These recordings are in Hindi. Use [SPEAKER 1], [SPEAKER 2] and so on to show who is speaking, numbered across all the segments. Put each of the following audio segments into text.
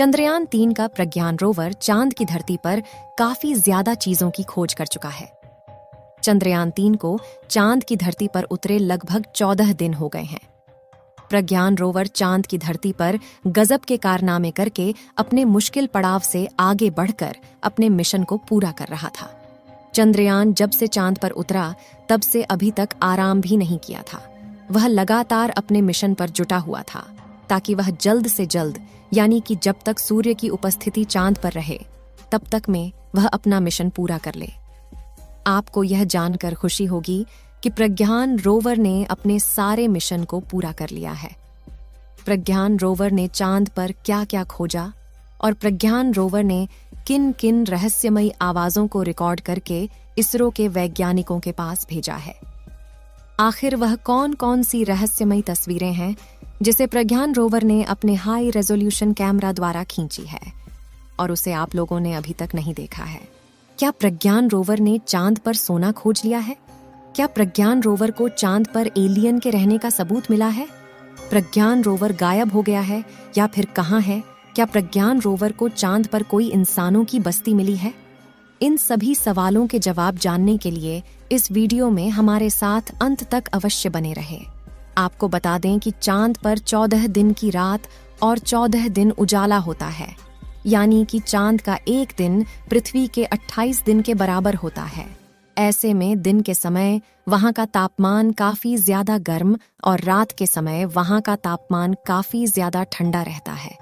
[SPEAKER 1] चंद्रयान-3 का प्रज्ञान रोवर चांद की धरती पर काफी ज्यादा चीजों की खोज कर चुका है। चंद्रयान-3 को चांद की धरती पर उतरे लगभग 14 दिन हो गए हैं। प्रज्ञान रोवर चांद की धरती पर गजब के कारनामे करके अपने मुश्किल पड़ाव से आगे बढ़कर अपने मिशन को पूरा कर रहा था। चंद्रयान जब से चांद पर उतरा तब से अभी तक आराम भी नहीं किया था। वह लगातार अपने मिशन पर जुटा हुआ था ताकि वह जल्द से जल्द, यानी कि जब तक सूर्य की उपस्थिति चांद पर रहे तब तक में वह अपना मिशन पूरा कर ले। आपको यह जानकर खुशी होगी कि प्रज्ञान रोवर ने अपने सारे मिशन को पूरा कर लिया है। प्रज्ञान रोवर ने चांद पर क्या क्या खोजा और प्रज्ञान रोवर ने किन किन रहस्यमयी आवाजों को रिकॉर्ड करके इसरो के वैज्ञानिकों के पास भेजा है। आखिर वह कौन कौन सी रहस्यमयी तस्वीरें हैं जिसे प्रज्ञान रोवर ने अपने हाई रेजोल्यूशन कैमरा द्वारा खींची है और उसे आप लोगों ने अभी तक नहीं देखा है। क्या प्रज्ञान रोवर ने चांद पर सोना खोज लिया है? क्या प्रज्ञान रोवर को चांद पर एलियन के रहने का सबूत मिला है? प्रज्ञान रोवर गायब हो गया है या फिर कहाँ है? क्या प्रज्ञान रोवर को चांद पर कोई इंसानों की बस्ती मिली है? इन सभी सवालों के जवाब जानने के लिए इस वीडियो में हमारे साथ अंत तक अवश्य बने रहे। आपको बता दें कि चांद पर 14 दिन की रात और 14 दिन उजाला होता है, यानी कि चांद का एक दिन पृथ्वी के 28 दिन के बराबर होता है। ऐसे में दिन के समय वहां का तापमान काफी ज्यादा गर्म और रात के समय वहां का तापमान काफी ज्यादा ठंडा रहता है।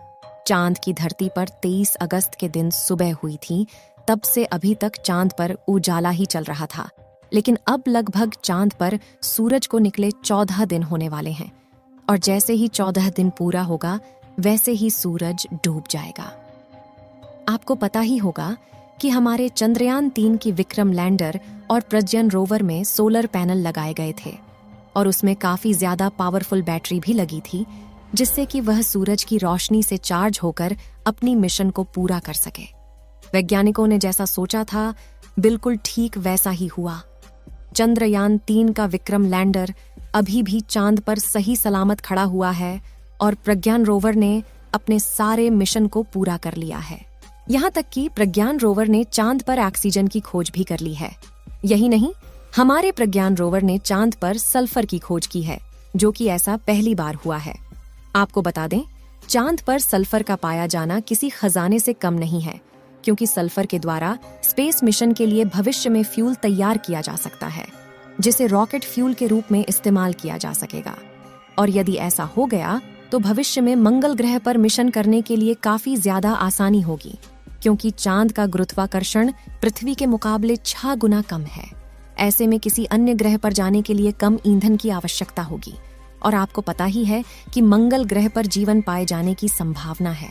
[SPEAKER 1] चांद की धरती पर 23 अगस्त के दिन सुबह हुई थी, तब से अभी तक चांद पर उजाला ही चल रहा था। लेकिन अब लगभग चांद पर सूरज को निकले 14 दिन होने वाले हैं और जैसे ही 14 दिन पूरा होगा वैसे ही सूरज डूब जाएगा। आपको पता ही होगा कि हमारे चंद्रयान-3 की विक्रम लैंडर और प्रज्ञान रोवर में सोलर पैनल लगाए गए थे और उसमें काफी ज्यादा पावरफुल बैटरी भी लगी थी, जिससे कि वह सूरज की रोशनी से चार्ज होकर अपनी मिशन को पूरा कर सके। वैज्ञानिकों ने जैसा सोचा था बिल्कुल ठीक वैसा ही हुआ। चंद्रयान-3 का विक्रम लैंडर अभी भी चांद पर सही सलामत खड़ा हुआ है और प्रज्ञान रोवर ने अपने सारे मिशन को पूरा कर लिया है। यहाँ तक कि प्रज्ञान रोवर ने चांद पर ऑक्सीजन की खोज भी कर ली है। यही नहीं, हमारे प्रज्ञान रोवर ने चांद पर सल्फर की खोज की है, जो कि ऐसा पहली बार हुआ है। आपको बता दें, चांद पर सल्फर का पाया जाना किसी खजाने से कम नहीं है, क्योंकि सल्फर के द्वारा स्पेस मिशन के लिए भविष्य में फ्यूल तैयार किया जा सकता है, जिसे रॉकेट फ्यूल के रूप में इस्तेमाल किया जा सकेगा। और यदि ऐसा हो गया तो भविष्य में मंगल ग्रह पर मिशन करने के लिए काफी ज्यादा आसानी होगी, क्योंकि चांद का गुरुत्वाकर्षण पृथ्वी के मुकाबले 6 गुना कम है। ऐसे में किसी अन्य ग्रह पर जाने के लिए कम ईंधन की आवश्यकता होगी और आपको पता ही है कि मंगल ग्रह पर जीवन पाए जाने की संभावना है।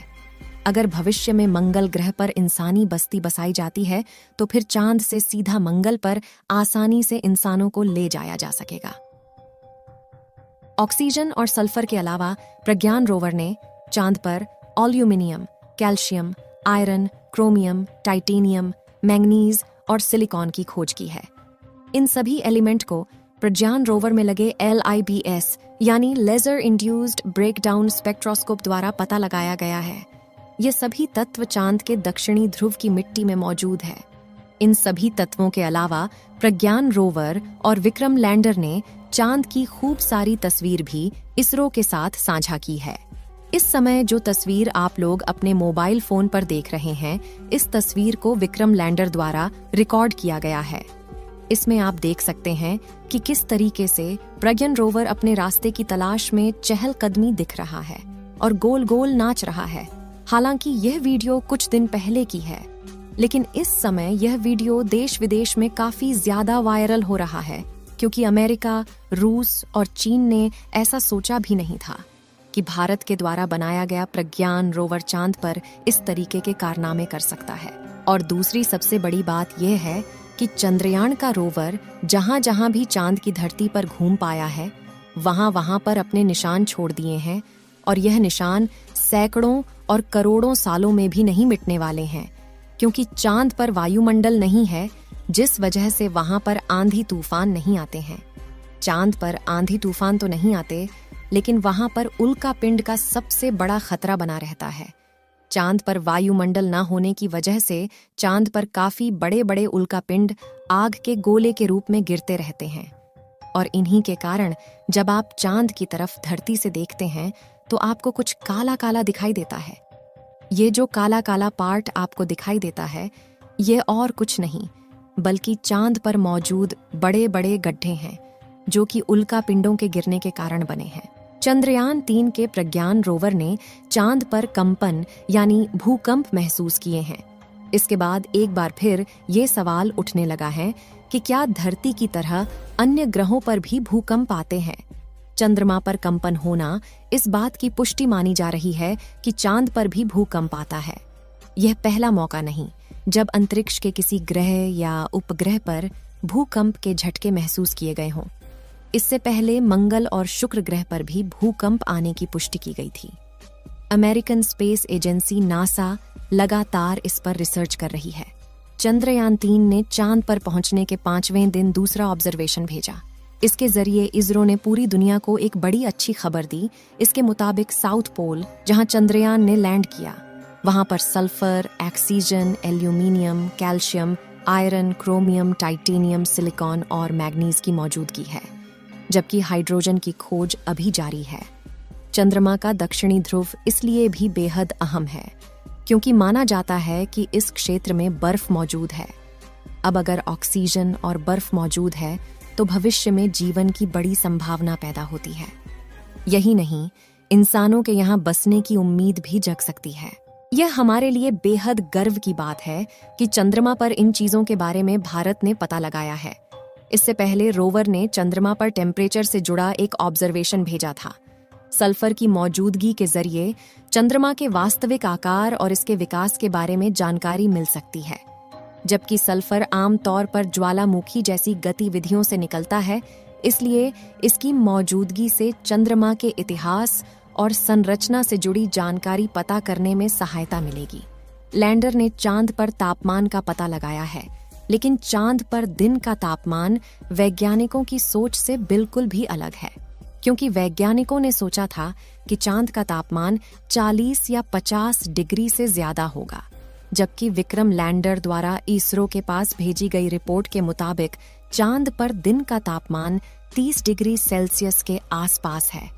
[SPEAKER 1] अगर भविष्य में मंगल ग्रह पर इंसानी बस्ती बसाई जाती है तो फिर चांद से सीधा मंगल पर आसानी से इंसानों को ले जाया जा सकेगा। ऑक्सीजन और सल्फर के अलावा प्रज्ञान रोवर ने चांद पर aluminium, calcium, iron, chromium, titanium, manganese और सिलिकॉन की खोज की है। इन सभी एलिमेंट को प्रज्ञान रोवर में लगे LIBS यानी लेजर इंड्यूस्ड ब्रेकडाउन स्पेक्ट्रोस्कोप द्वारा पता लगाया गया है। ये सभी तत्व चांद के दक्षिणी ध्रुव की मिट्टी में मौजूद है। इन सभी तत्वों के अलावा प्रज्ञान रोवर और विक्रम लैंडर ने चांद की खूब सारी तस्वीर भी इसरो के साथ साझा की है। इस समय जो तस्वीर आप लोग अपने मोबाइल फोन पर देख रहे हैं, इस तस्वीर को विक्रम लैंडर द्वारा रिकॉर्ड किया गया है। इसमें आप देख सकते हैं कि किस तरीके से प्रज्ञान रोवर अपने रास्ते की तलाश में चहलकदमी दिख रहा है और गोल गोल नाच रहा है। हालांकि यह वीडियो कुछ दिन पहले की है, लेकिन इस समय यह वीडियो देश विदेश में काफी ज्यादा वायरल हो रहा है, क्योंकि अमेरिका, रूस और चीन ने ऐसा सोचा भी नहीं था कि भारत के द्वारा बनाया गया प्रज्ञान रोवर चांद पर इस तरीके के कारनामे कर सकता है। और दूसरी सबसे बड़ी बात यह है कि चंद्रयान का रोवर जहां जहां भी चांद की धरती पर घूम पाया है, वहां वहां पर अपने निशान छोड़ दिए हैं और यह निशान सैकड़ों और करोड़ों सालों में भी नहीं मिटने वाले हैं, क्योंकि चांद पर वायुमंडल नहीं है, जिस वजह से वहां पर आंधी तूफान नहीं आते हैं। चांद पर आंधी तूफान तो नहीं आते, लेकिन वहां पर उल्का पिंड का सबसे बड़ा खतरा बना रहता है। चांद पर वायुमंडल न होने की वजह से चांद पर काफी बड़े बड़े उल्कापिंड आग के गोले के रूप में गिरते रहते हैं, और इन्हीं के कारण जब आप चांद की तरफ धरती से देखते हैं तो आपको कुछ काला काला दिखाई देता है। ये जो काला काला पार्ट आपको दिखाई देता है, ये और कुछ नहीं बल्कि चांद पर मौजूद बड़े बड़े गड्ढे हैं जो कि उल्कापिंडों के गिरने के कारण बने हैं। चंद्रयान-3 के प्रज्ञान रोवर ने चांद पर कंपन यानी भूकंप महसूस किए हैं। इसके बाद एक बार फिर ये सवाल उठने लगा है कि क्या धरती की तरह अन्य ग्रहों पर भी भूकंप आते हैं? चंद्रमा पर कंपन होना इस बात की पुष्टि मानी जा रही है कि चांद पर भी भूकंप आता है। यह पहला मौका नहीं जब अंतरिक्ष के किसी ग्रह या उपग्रह पर भूकंप के झटके महसूस किए गए हों। इससे पहले मंगल और शुक्र ग्रह पर भी भूकंप आने की पुष्टि की गई थी। अमेरिकन स्पेस एजेंसी नासा लगातार इस पर रिसर्च कर रही है। चंद्रयान-3 ने चांद पर पहुंचने के 5वें दिन दूसरा ऑब्जर्वेशन भेजा। इसके जरिए इसरो ने पूरी दुनिया को एक बड़ी अच्छी खबर दी। इसके मुताबिक साउथ पोल, जहां चंद्रयान ने लैंड किया, वहां पर sulphur, oxygen, aluminium, calcium, iron, chromium, titanium, silicon और मैग्नीज की मौजूदगी है, जबकि हाइड्रोजन की खोज अभी जारी है। चंद्रमा का दक्षिणी ध्रुव इसलिए भी बेहद अहम है क्योंकि माना जाता है कि इस क्षेत्र में बर्फ मौजूद है। अब अगर ऑक्सीजन और बर्फ मौजूद है तो भविष्य में जीवन की बड़ी संभावना पैदा होती है। यही नहीं, इंसानों के यहाँ बसने की उम्मीद भी जग सकती है। यह हमारे लिए बेहद गर्व की बात है कि चंद्रमा पर इन चीजों के बारे में भारत ने पता लगाया है। इससे पहले रोवर ने चंद्रमा पर टेम्परेचर से जुड़ा एक ऑब्जर्वेशन भेजा था। सल्फर की मौजूदगी के जरिए चंद्रमा के वास्तविक आकार और इसके विकास के बारे में जानकारी मिल सकती है। जबकि सल्फर आमतौर पर ज्वालामुखी जैसी गतिविधियों से निकलता है, इसलिए इसकी मौजूदगी से चंद्रमा के इतिहास और संरचना से जुड़ी जानकारी पता करने में सहायता मिलेगी। लैंडर ने चांद पर तापमान का पता लगाया है, लेकिन चांद पर दिन का तापमान वैज्ञानिकों की सोच से बिल्कुल भी अलग है, क्योंकि वैज्ञानिकों ने सोचा था कि चांद का तापमान 40 या 50 डिग्री से ज्यादा होगा, जबकि विक्रम लैंडर द्वारा इसरो के पास भेजी गई रिपोर्ट के मुताबिक चांद पर दिन का तापमान 30 डिग्री सेल्सियस के आसपास है।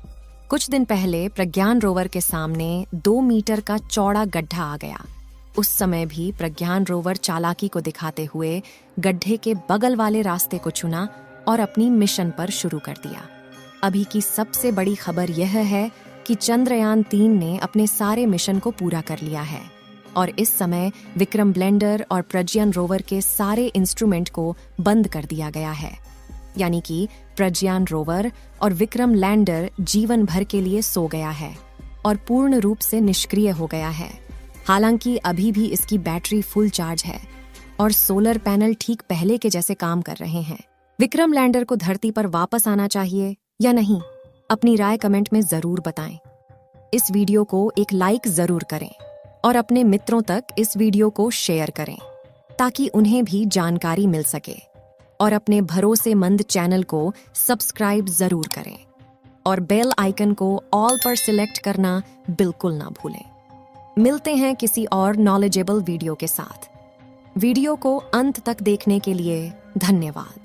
[SPEAKER 1] कुछ दिन पहले प्रज्ञान रोवर के सामने 2 मीटर का चौड़ा गड्ढा आ गया। उस समय भी प्रज्ञान रोवर चालाकी को दिखाते हुए गड्ढे के बगल वाले रास्ते को चुना और अपनी मिशन पर शुरू कर दिया। अभी की सबसे बड़ी खबर यह है कि चंद्रयान-3 ने अपने सारे मिशन को पूरा कर लिया है और इस समय विक्रम लैंडर और प्रज्ञान रोवर के सारे इंस्ट्रूमेंट को बंद कर दिया गया है। यानी कि प्रज्ञान रोवर और विक्रम लैंडर जीवन भर के लिए सो गया है और पूर्ण रूप से निष्क्रिय हो गया है। हालांकि अभी भी इसकी बैटरी फुल चार्ज है और सोलर पैनल ठीक पहले के जैसे काम कर रहे हैं। विक्रम लैंडर को धरती पर वापस आना चाहिए या नहीं? अपनी राय कमेंट में जरूर बताएं। इस वीडियो को एक लाइक जरूर करें और अपने मित्रों तक इस वीडियो को शेयर करें ताकि उन्हें भी जानकारी मिल सके, और अपने भरोसेमंद चैनल को सब्सक्राइब जरूर करें और बेल आइकन को ऑल पर सिलेक्ट करना बिल्कुल ना भूलें। मिलते हैं किसी और नॉलेजेबल वीडियो के साथ। वीडियो को अंत तक देखने के लिए धन्यवाद।